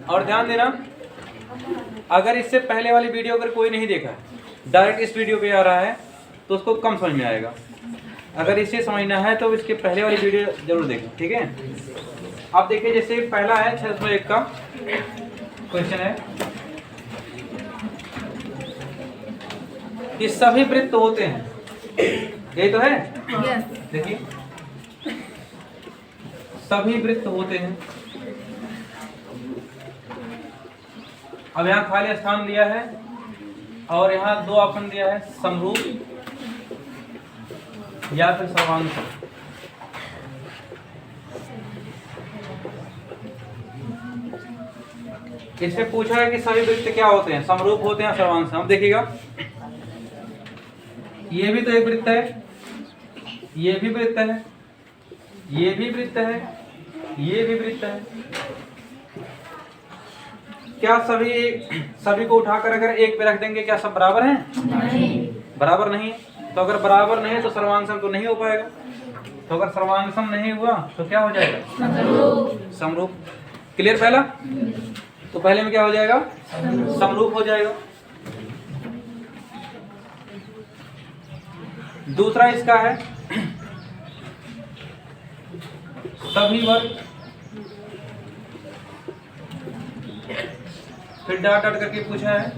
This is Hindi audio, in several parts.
और ध्यान देना, अगर इससे पहले वाली वीडियो अगर कोई नहीं देखा, डायरेक्ट इस वीडियो पे आ रहा है तो उसको कम समझ में आएगा। अगर इसे समझना है तो इसके पहले वाली वीडियो जरूर देखें, ठीक है। अब देखिए, जैसे पहला है 601 का क्वेश्चन है कि सभी वृत्त होते हैं, यही तो है। देखिए, सभी वृत्त होते हैं। अब यहाँ खाली स्थान दिया है और यहाँ दो ऑप्शन दिया है, समरूप या फिर सर्वांश। इससे पूछा है कि सभी वृत्त क्या होते हैं, समरूप होते हैं, सर्वांश। हम देखिएगा, ये भी तो एक वृत्त है, ये भी वृत्त है, ये भी वृत्त है, ये भी वृत्त है। क्या सभी को उठाकर अगर एक पे रख देंगे, क्या सब बराबर हैं? नहीं, बराबर नहीं है। तो अगर बराबर नहीं है तो सर्वांशम तो नहीं हो पाएगा। तो अगर सर्वांशम नहीं हुआ तो क्या हो जाएगा? समरूप। क्लियर? पहला तो पहले में क्या हो जाएगा? समरूप हो जाएगा। दूसरा इसका है सभी वर्ग, फिर डॉट डॉट करके पूछा है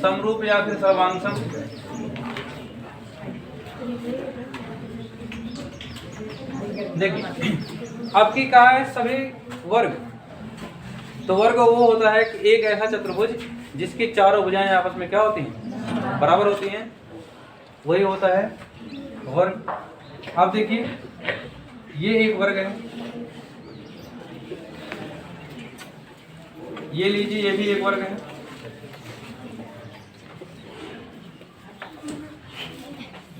समरूप या फिर सर्वांशम। देखिए, अब की कहा है सभी वर्ग। तो वर्ग वो होता है कि एक ऐसा चतुर्भुज जिसकी चारों भुजाएं आपस में क्या होती हैं? बराबर होती हैं, वही होता है वर्ग। अब देखिए, ये एक वर्ग है, ये लीजिए, ये भी एक वर्ग है,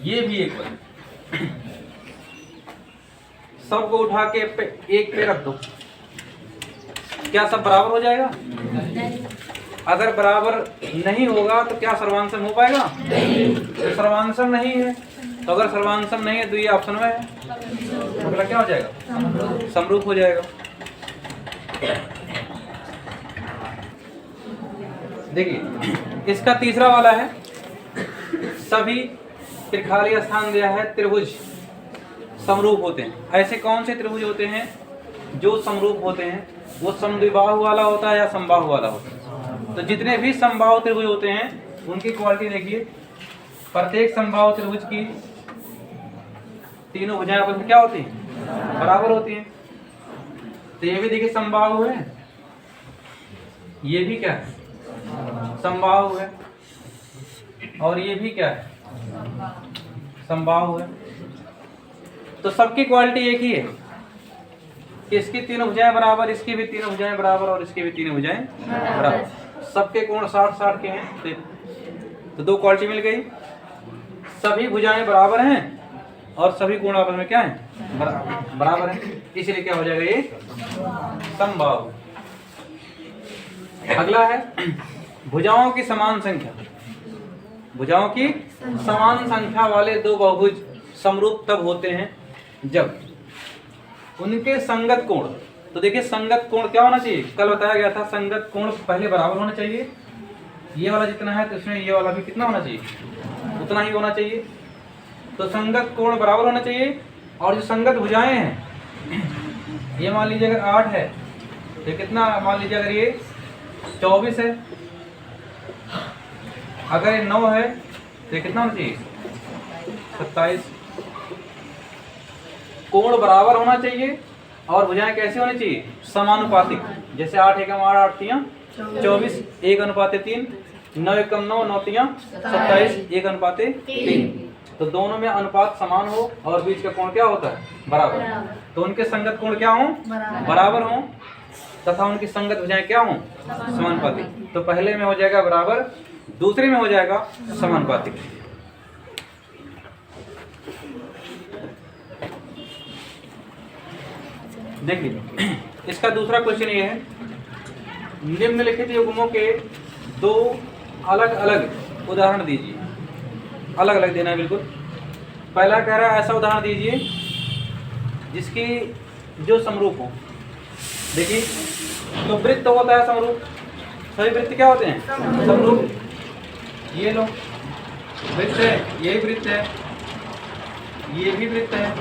ये भी एक वर्ग। सबको उठा के एक पे रख दो, क्या सब बराबर हो जाएगा? अगर बराबर नहीं होगा तो क्या सर्वांशम हो पाएगा? तो सर्वांशम नहीं है। तो अगर सर्वांशम नहीं है तो ये ऑप्शन में है, तो अगला क्या हो जाएगा? समरूप हो जाएगा। देखिए, इसका तीसरा वाला है सभी, फिर खाली स्थान दिया है त्रिभुज समरूप होते हैं। ऐसे कौन से त्रिभुज होते हैं जो समरूप होते हैं? वो समद्विबाहु वाला होता है या समबाहु वाला होता है? तो जितने भी समबाहु त्रिभुज होते हैं उनकी क्वालिटी देखिए, प्रत्येक समबाहु त्रिभुज की तीनों भुजाएं आपस में क्या होती हैं? बराबर होती हैं। तो ये भी देखिए समबाहु है, ये भी क्या है? समबाहु है, और ये भी क्या है? समबाहु है। तो सबकी क्वालिटी एक ही है कि इसकी तीनों भुजाएं बराबर, इसकी भी तीनों भुजाएं बराबर, और इसकी भी तीनों भुजाएं बराबर। सबके कोण 60-60 के हैं, तो दो क्वालिटी मिल गई। सभी भुजाएं बराबर हैं और सभी कोण आपस में क्या है? बराबर हैं, इसलिए क्या हो जाएगा? ये समबाहु। अगला है भुजाओं की समान संख्या। भुजाओं की समान संख्या वाले दो बहुभुज समरूप तब होते हैं जब उनके संगत कोण। तो देखिए, संगत कोण क्या होना चाहिए? कल बताया गया था, संगत कोण पहले बराबर होना चाहिए। ये वाला जितना है तो इसमें ये वाला भी कितना होना चाहिए? उतना ही होना चाहिए। तो संगत कोण बराबर होना चाहिए। और जो संगत भुजाएं हैं, ये मान लीजिए अगर 8 है तो कितना, मान लीजिए अगर ये 24 है, अगर ये 9 है तो कितना होना चाहिए? 27। कोण बराबर होना चाहिए और भुजाएं कैसे होनी चाहिए? समानुपातिक। जैसे 8 एकम 8, 8 तियां 24, 1:3, 9 एकम 9, 9 तियां 27, 1:3। तो दोनों में अनुपात समान हो और बीच का कोण क्या होता है? बराबर। तो उनके संगत कोण क्या हो? बराबर हो, तथा उनकी संगत भुजाएं क्या हो? समानुपातिक। तो पहले में हो जाएगा बराबर, दूसरे में हो जाएगा समानुपातिक। देखिए, इसका दूसरा क्वेश्चन ये है, निम्नलिखित युग्मों के दो अलग अलग उदाहरण दीजिए। अलग अलग देना है बिल्कुल। पहला कह रहा है ऐसा उदाहरण दीजिए जिसकी जो समरूप हो। देखिए तो वृत्त होता है समरूप, सभी वृत्त क्या होते हैं समरूप। ये लो वृत्त है, ये वृत्त है, ये भी वृत्त है,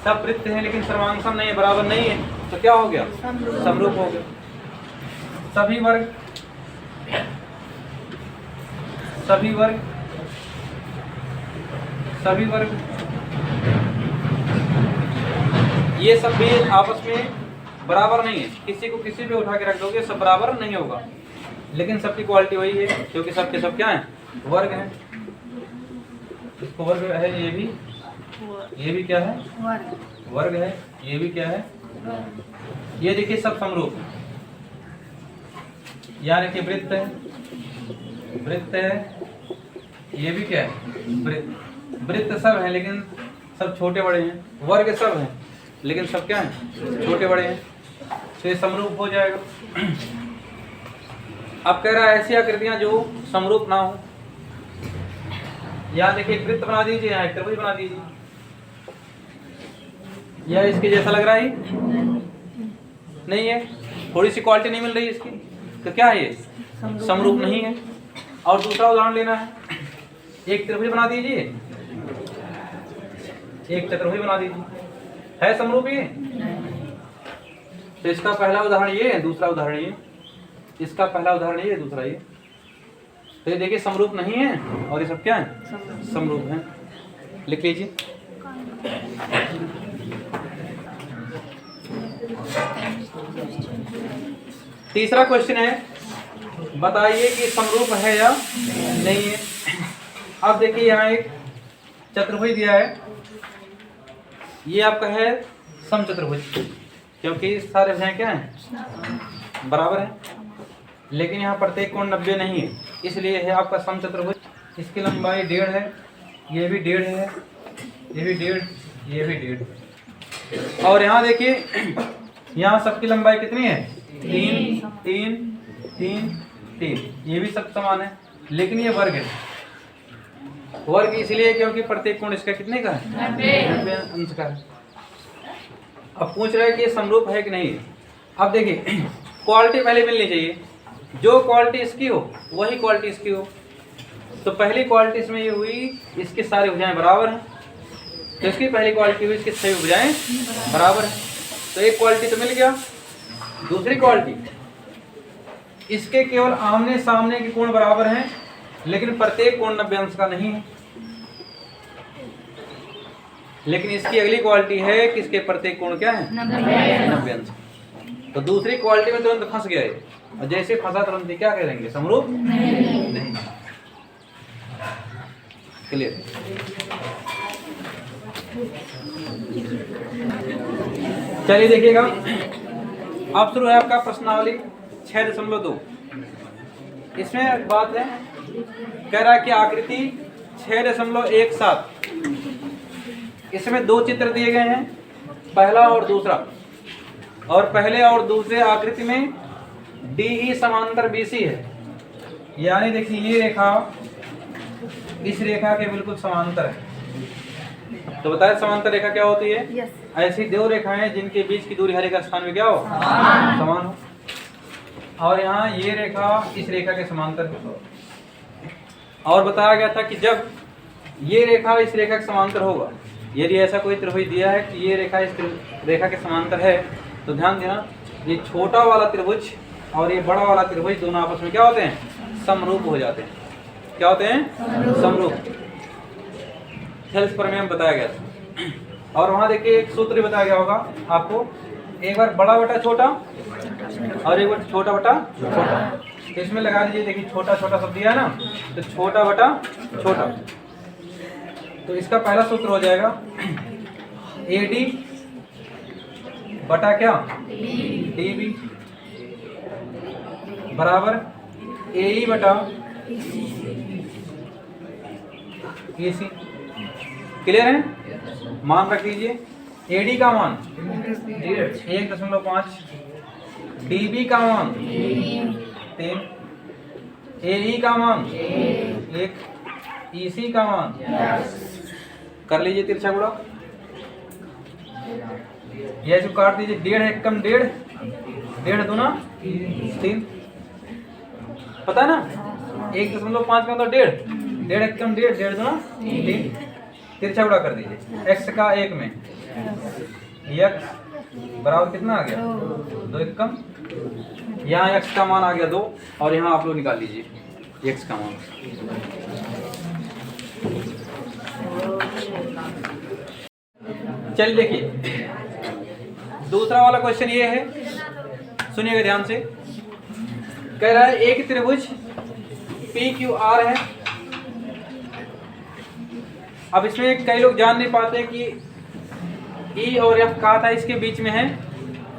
सब वृत्त हैं लेकिन सर्वांगसम नहीं है, बराबर नहीं है, तो क्या हो गया समरूप हो गया। सभी वर्ग, सभी वर्ग, सभी वर्ग, ये सब भी आपस में बराबर नहीं है, किसी को किसी पे उठा के रख दोगे सब बराबर नहीं होगा, लेकिन सबकी क्वालिटी वही है क्योंकि सबके सब क्या है वर्ग हैं। इसको वर्ग है, ये भी क्या है वर्ग है, ये भी क्या है। ये देखिए सब समरूप, यानी कि वृत्त है, वृत्त है, ये भी क्या है वृत्त। वृत्त सब है लेकिन सब छोटे बड़े हैं, वर्ग सब हैं लेकिन सब क्या है छोटे बड़े हैं, तो ये समरूप हो जाएगा। अब कह रहा है ऐसी आकृतियां जो समरूप ना हो। यहाँ देखिए वृत्त बना दीजिए, यहाँ एक त्रिभुज बना दीजिए, यह इसके जैसा लग रहा है नहीं है, थोड़ी सी क्वालिटी नहीं मिल रही इसकी, तो क्या है ये समरूप नहीं है। और दूसरा उदाहरण लेना है, एक त्रिभुज बना दीजिए, एक चतुर्भुज बना दीजिए, है समरूप ये। तो इसका पहला उदाहरण ये है, दूसरा उदाहरण ये, इसका पहला उदाहरण ये, दूसरा ये। तो ये देखिए समरूप नहीं है और ये सब क्या है समरूप है। लिख लीजिए तीसरा क्वेश्चन है, बताइए कि समरूप है या नहीं है। अब देखिए यहाँ एक चतुर्भुज दिया है, ये आपका है समचतुर्भुज, क्योंकि सारे भुजाएं क्या हैं बराबर हैं, लेकिन यहाँ प्रत्येक कोण 90 नहीं है, इसलिए है आपका समचतुर्भुज। इसकी लंबाई 1.5 है, ये भी 1.5 है, ये भी 1.5, ये भी 1.5। और यहाँ देखिए यहाँ सबकी लंबाई कितनी है 3 3 3 3, ये भी सब समान है, लेकिन ये वर्ग है। वर्ग इसलिए क्योंकि प्रत्येक कोण इसका कितने का है 90 अंश का है। अब पूछ रहे हैं कि ये समरूप है कि नहीं। अब देखिए क्वालिटी पहले मिलनी चाहिए, जो क्वालिटी इसकी हो वही क्वालिटी इसकी हो। तो पहली क्वालिटी इसमें ये हुई, इसके सारे भुजाएं बराबर हैं, तो इसकी पहली क्वालिटी हुई इसकी सभी भुजाएं बराबर हैं, तो एक क्वालिटी तो मिल गया। दूसरी क्वालिटी, इसके केवल आमने सामने के कोण बराबर हैं, लेकिन प्रत्येक कोण 90 अंश का नहीं है। लेकिन इसकी अगली क्वालिटी है कि इसके प्रत्येक कोण क्या है 90 अंश। तो दूसरी क्वालिटी में तुरंत फंस गया है, और जैसे फंसा तुरंत ही क्या करेंगे समरूप नहीं। क्लियर। चलिए देखिएगा, अब शुरू है आपका प्रश्नावली 6.2। इसमें बात है, कह रहा है कि आकृति 6.17, इसमें 2 चित्र दिए गए हैं, पहला और दूसरा, और पहले और दूसरे आकृति में DE समांतर BC है, यानी देखिए ये रेखा इस रेखा के बिल्कुल समांतर है। तो बताया समांतर रेखा क्या होती है ऐसी 2 रेखाएं जिनके बीच की दूरी हर एक स्थान में क्या हो समान हो, और यहाँ ये रेखा इस रेखा के समांतर है। और बताया गया था कि जब ये रेखा इस रेखा के समांतर होगा, यदि ऐसा कोई त्रिभुज दिया है कि ये रेखा इस रेखा के समांतर है, तो ध्यान देना ये छोटा वाला त्रिभुज और ये बड़ा वाला त्रिभुज दोनों आपस में क्या होते हैं समरूप हो जाते हैं। क्या होते हैं समरूप। थेल्स प्रमेय में बताया गया था। और वहाँ देखिए एक सूत्र भी बताया गया होगा आपको, एक बार बड़ा बटा छोटा और एक बार छोटा बटा छोटा। तो इसमें लगा दीजिए, देखिए छोटा छोटा सब दिया है ना, तो छोटा बटा छोटा। तो इसका पहला सूत्र हो जाएगा AD बटा क्या DB बराबर AE बटा AC। क्लियर है। मान रख लीजिए, AD का मान 1.5, DB का मान 3, AE का मान 1, इसी का मान कर लीजिए तिरछा गुणा, यह जो काट दीजिए, 1.5 एक कम 1.5, 1.5 दूना 3, पता है ना 1.5 का मतलब 1.5, 1.5 एक कम 1.5, 1.5 दूना 3, तिरछा गुणा कर दीजिए। x का 1 में x बराबर कितना आ गया 2 एक कम, यहाँ x का मान आ गया 2 और यहाँ आप लोग निकाल लीजिए x का मान। चलिए देखिए दूसरा वाला क्वेश्चन ये है, सुनिएगा ध्यान से। कह रहा है एक त्रिभुज PQR है। अब इसमें कई लोग जान नहीं पाते कि E और F कहा था इसके बीच में है,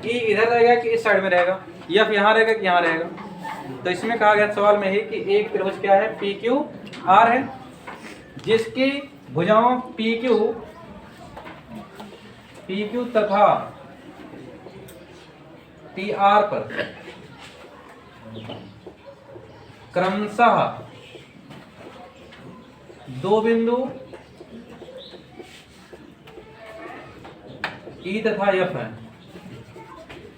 E इधर रहेगा कि इस साइड में रहेगा, F यहाँ रहेगा कि यहाँ रहेगा। तो इसमें कहा गया सवाल में है कि एक त्रिभुज क्या है PQR है, जिसकी भुजाओं PQ तथा PR पर क्रमशः दो बिंदु E तथा F है,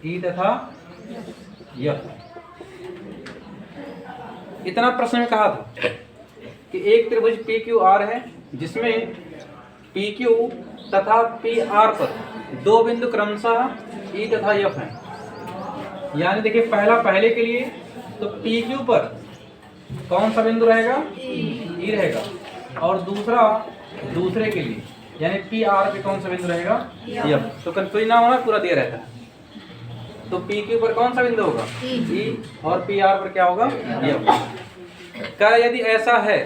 E तथा F। इतना प्रश्न में कहा था कि एक त्रिभुज PQR है जिसमें PQ तथा PR पर दो बिंदु क्रमशः E तथा F हैं। यानी देखिए पहला पहले के लिए तो PQ पर कौन सा बिंदु रहेगा E रहेगा, और दूसरा दूसरे के लिए यानी PR पे कौन सा बिंदु रहेगा F। तो कंफ्यूज ना होना, पूरा दिया रहता है। तो PQ पर कौन सा बिंदु होगा E और PR पर क्या होगा F। क्या यदि ऐसा है,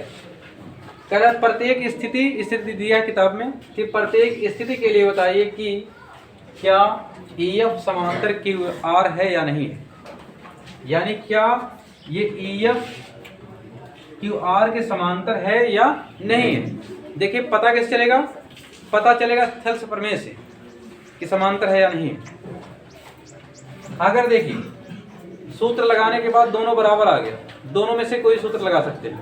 क्या प्रत्येक स्थिति दिया है किताब में कि प्रत्येक स्थिति के लिए बताइए कि क्या EF समांतर QR है या नहीं है, यानी क्या ये EF QR के समांतर है या नहीं है। देखिए पता कैसे चलेगा, पता चलेगा स्थल प्रमेय से कि समांतर है या नहीं है। अगर देखिए सूत्र लगाने के बाद दोनों बराबर आ गया, दोनों में से कोई सूत्र लगा सकते हैं,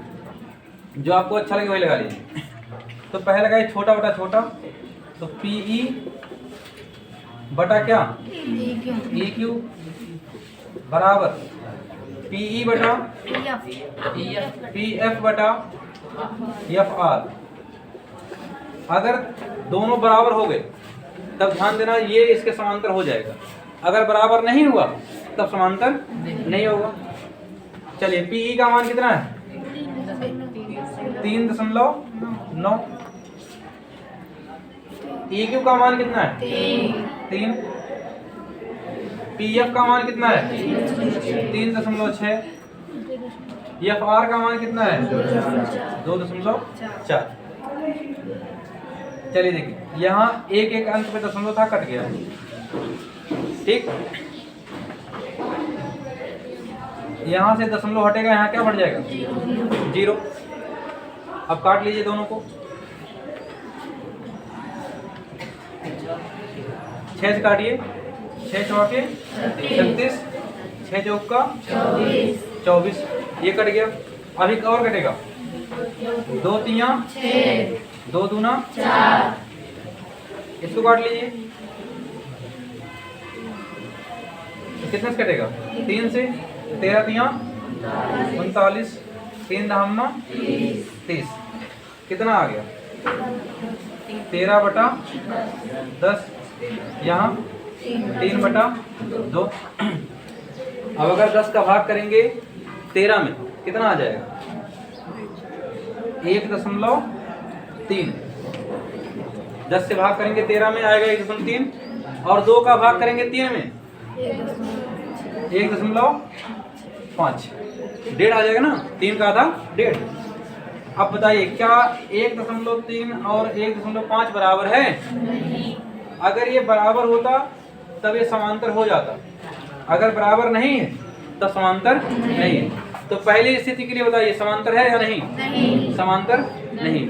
जो आपको अच्छा लगे वही लगा लीजिए। तो पहले लगाइए छोटा बटा छोटा, तो PE बटा क्या EQ बराबर PE बटा PF बटा FR। अगर दोनों बराबर हो गए तब ध्यान देना ये इसके समांतर हो जाएगा, अगर बराबर नहीं हुआ तब समांतर नहीं होगा। चलिए PE का मान कितना है 3.9, EQ का मान कितना है 3, PF का मान कितना है 3.6, FR का मान कितना है 2.4। चलिए देखिए यहाँ एक एक अंक पे दशमलव था, कट गया, ठीक। यहाँ से दशमलव हटेगा, यहाँ क्या बढ़ जाएगा 0। अब काट लीजिए दोनों को, 6 से काटिए, 6 चौके 36, 6 चौका 24, ये कट गया। अभी और कटेगा 2 तिया 2 दूना 4, इसको काट लीजिए, कितने से कटेगा 3 से, 13 तिया 39, 3 दहम्मा 30, कितना आ गया 13 बटा 10, यहाँ 3 बटा 2। अब अगर 10 का भाग करेंगे 13 में कितना आ जाएगा 1.3। 10 से भाग करेंगे 13 में आएगा 1.3, और 2 का भाग करेंगे 3 में 1.5, 1.5 आ जाएगा ना, 3 का आधा 1.5। अब बताइए क्या 1.3 और 1.5 बराबर है? अगर ये बराबर होता तब ये समांतर हो जाता, अगर बराबर नहीं है तो समांतर नहीं है। तो पहली स्थिति के लिए बताइए समांतर है या नहीं? नहीं। समांतर नहीं,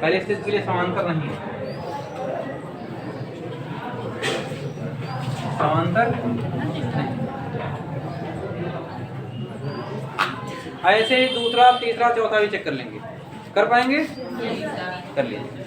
पहली स्थिति के लिए समांतर नहीं है, समांतर नहीं। ऐसे ही दूसरा, तीसरा, चौथा भी चेक कर लेंगे। कर पाएंगे? कर लीजिए।